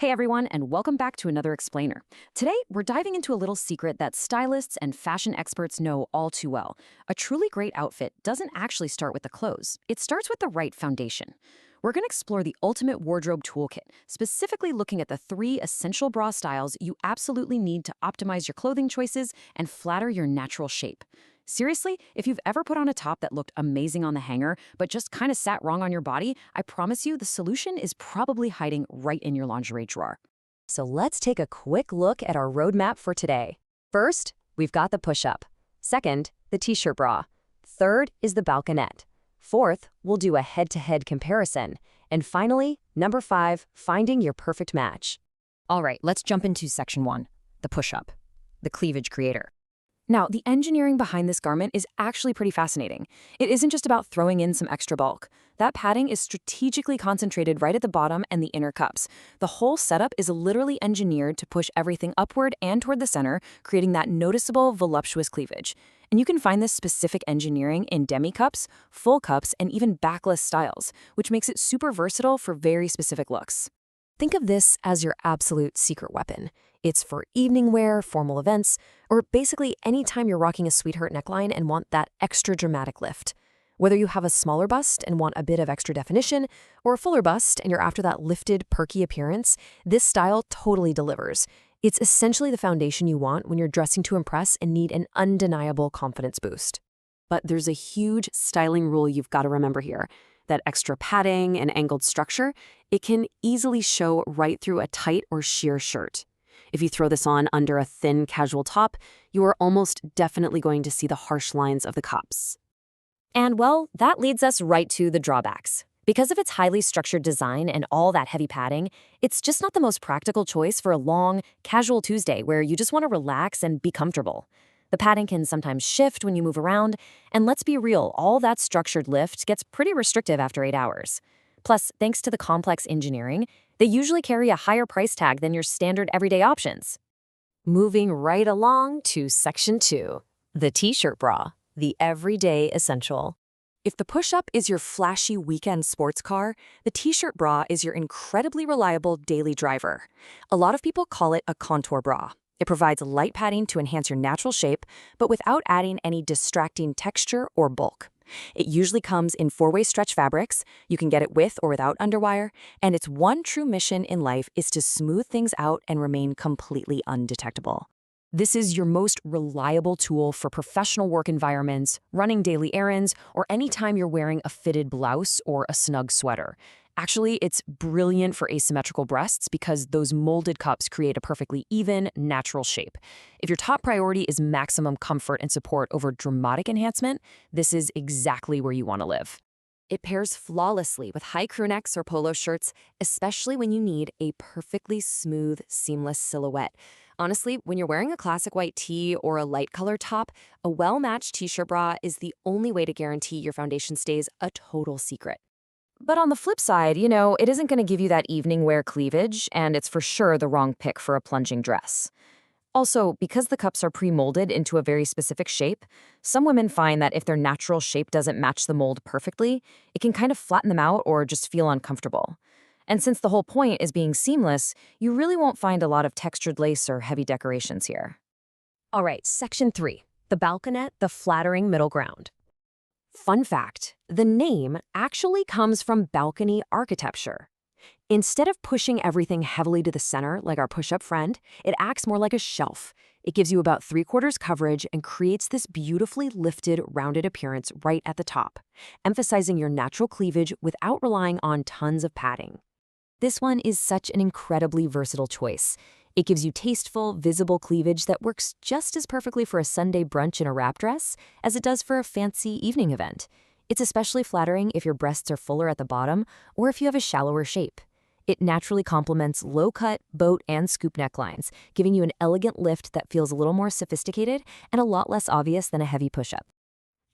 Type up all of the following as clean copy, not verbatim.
Hey everyone, and welcome back to another explainer. Today, we're diving into a little secret that stylists and fashion experts know all too well. A truly great outfit doesn't actually start with the clothes. It starts with the right foundation. We're going to explore the ultimate wardrobe toolkit, specifically looking at the 3 essential bra styles you absolutely need to optimize your clothing choices and flatter your natural shape. Seriously, if you've ever put on a top that looked amazing on the hanger, but just kind of sat wrong on your body, I promise you the solution is probably hiding right in your lingerie drawer. So let's take a quick look at our roadmap for today. First, we've got the push-up. Second, the t-shirt bra. Third is the balconette. Fourth, we'll do a head-to-head comparison. And finally, number 5, finding your perfect match. All right, let's jump into section 1, the push-up, the Cleavage Creator. Now, the engineering behind this garment is actually pretty fascinating. It isn't just about throwing in some extra bulk. That padding is strategically concentrated right at the bottom and the inner cups. The whole setup is literally engineered to push everything upward and toward the center, creating that noticeable, voluptuous cleavage. And you can find this specific engineering in demi-cups, full cups, and even backless styles, which makes it super versatile for very specific looks. Think of this as your absolute secret weapon. It's for evening wear, formal events, or basically any time you're rocking a sweetheart neckline and want that extra dramatic lift. Whether you have a smaller bust and want a bit of extra definition, or a fuller bust and you're after that lifted, perky appearance, this style totally delivers. It's essentially the foundation you want when you're dressing to impress and need an undeniable confidence boost. But there's a huge styling rule you've got to remember here. That extra padding and angled structure, it can easily show right through a tight or sheer shirt. If you throw this on under a thin casual top, you are almost definitely going to see the harsh lines of the cups. And well, that leads us right to the drawbacks. Because of its highly structured design and all that heavy padding, it's just not the most practical choice for a long, casual Tuesday where you just want to relax and be comfortable. The padding can sometimes shift when you move around, and let's be real, all that structured lift gets pretty restrictive after 8 hours. Plus, thanks to the complex engineering, they usually carry a higher price tag than your standard everyday options. Moving right along to section 2, the t-shirt bra, the everyday essential. If the push-up is your flashy weekend sports car, the t-shirt bra is your incredibly reliable daily driver. A lot of people call it a contour bra. It provides light padding to enhance your natural shape, but without adding any distracting texture or bulk. It usually comes in 4-way stretch fabrics. You can get it with or without underwire, and its one true mission in life is to smooth things out and remain completely undetectable. This is your most reliable tool for professional work environments, running daily errands, or anytime you're wearing a fitted blouse or a snug sweater. Actually, it's brilliant for asymmetrical breasts because those molded cups create a perfectly even, natural shape. If your top priority is maximum comfort and support over dramatic enhancement, this is exactly where you want to live. It pairs flawlessly with high crew necks or polo shirts, especially when you need a perfectly smooth, seamless silhouette. Honestly, when you're wearing a classic white tee or a light color top, a well-matched t-shirt bra is the only way to guarantee your foundation stays a total secret. But on the flip side, it isn't going to give you that evening wear cleavage, and it's for sure the wrong pick for a plunging dress. Also, because the cups are pre-molded into a very specific shape, some women find that if their natural shape doesn't match the mold perfectly, it can kind of flatten them out or just feel uncomfortable. And since the whole point is being seamless, you really won't find a lot of textured lace or heavy decorations here. All right, section 3, the balconette, the flattering middle ground. Fun fact, the name actually comes from balcony architecture. Instead of pushing everything heavily to the center like our push-up friend, it acts more like a shelf. It gives you about 3/4 coverage and creates this beautifully lifted, rounded appearance right at the top, emphasizing your natural cleavage without relying on tons of padding. This one is such an incredibly versatile choice. It gives you tasteful, visible cleavage that works just as perfectly for a Sunday brunch in a wrap dress as it does for a fancy evening event. It's especially flattering if your breasts are fuller at the bottom or if you have a shallower shape. It naturally complements low-cut, boat, and scoop necklines, giving you an elegant lift that feels a little more sophisticated and a lot less obvious than a heavy push-up.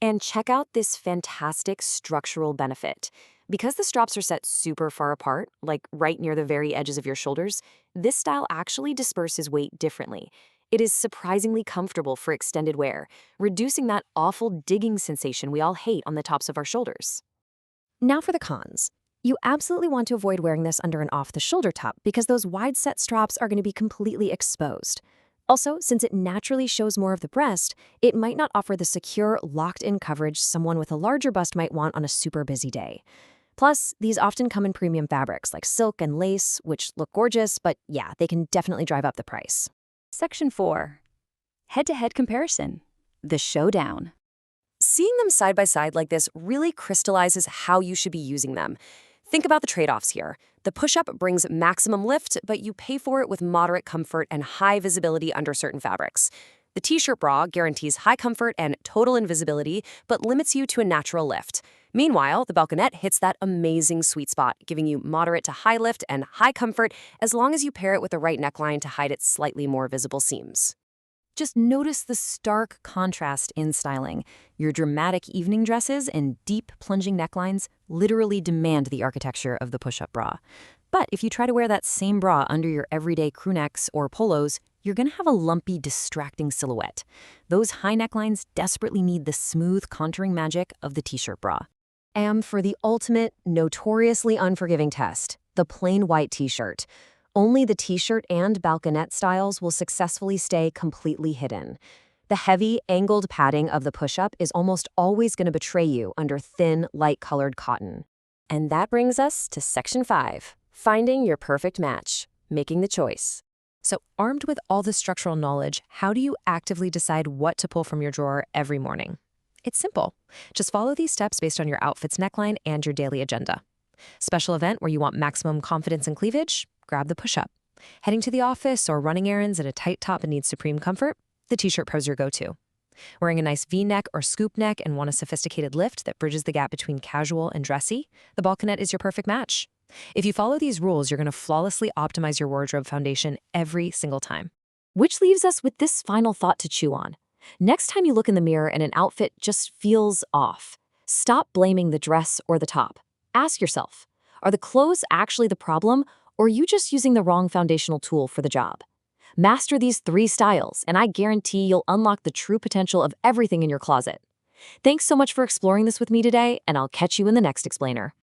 And check out this fantastic structural benefit. Because the straps are set super far apart, like right near the very edges of your shoulders, this style actually disperses weight differently. It is surprisingly comfortable for extended wear, reducing that awful digging sensation we all hate on the tops of our shoulders. Now for the cons. You absolutely want to avoid wearing this under an off-the-shoulder top because those wide-set straps are going to be completely exposed. Also, since it naturally shows more of the breast, it might not offer the secure, locked-in coverage someone with a larger bust might want on a super busy day. Plus, these often come in premium fabrics like silk and lace, which look gorgeous, but yeah, they can definitely drive up the price. Section 4. Head-to-head comparison. The showdown. Seeing them side by side like this really crystallizes how you should be using them. Think about the trade-offs here. The push-up brings maximum lift, but you pay for it with moderate comfort and high visibility under certain fabrics. The t-shirt bra guarantees high comfort and total invisibility, but limits you to a natural lift. Meanwhile, the Balconette hits that amazing sweet spot, giving you moderate to high lift and high comfort as long as you pair it with the right neckline to hide its slightly more visible seams. Just notice the stark contrast in styling. Your dramatic evening dresses and deep plunging necklines literally demand the architecture of the push-up bra. But if you try to wear that same bra under your everyday crew necks or polos, you're going to have a lumpy, distracting silhouette. Those high necklines desperately need the smooth contouring magic of the t-shirt bra. And for the ultimate, notoriously unforgiving test, the plain white t-shirt. Only the t-shirt and Balconette styles will successfully stay completely hidden. The heavy, angled padding of the push-up is almost always going to betray you under thin, light-colored cotton. And that brings us to Section 5, finding your perfect match, making the choice. So armed with all this structural knowledge, how do you actively decide what to pull from your drawer every morning? It's simple. Just follow these steps based on your outfit's neckline and your daily agenda. Special event where you want maximum confidence and cleavage? Grab the push-up. Heading to the office or running errands in a tight top and needs supreme comfort? The t-shirt pro's your go-to. Wearing a nice V-neck or scoop neck and want a sophisticated lift that bridges the gap between casual and dressy? The Balconette is your perfect match. If you follow these rules, you're going to flawlessly optimize your wardrobe foundation every single time. Which leaves us with this final thought to chew on. Next time you look in the mirror and an outfit just feels off, stop blaming the dress or the top. Ask yourself, are the clothes actually the problem, or are you just using the wrong foundational tool for the job? Master these 3 styles, and I guarantee you'll unlock the true potential of everything in your closet. Thanks so much for exploring this with me today, and I'll catch you in the next explainer.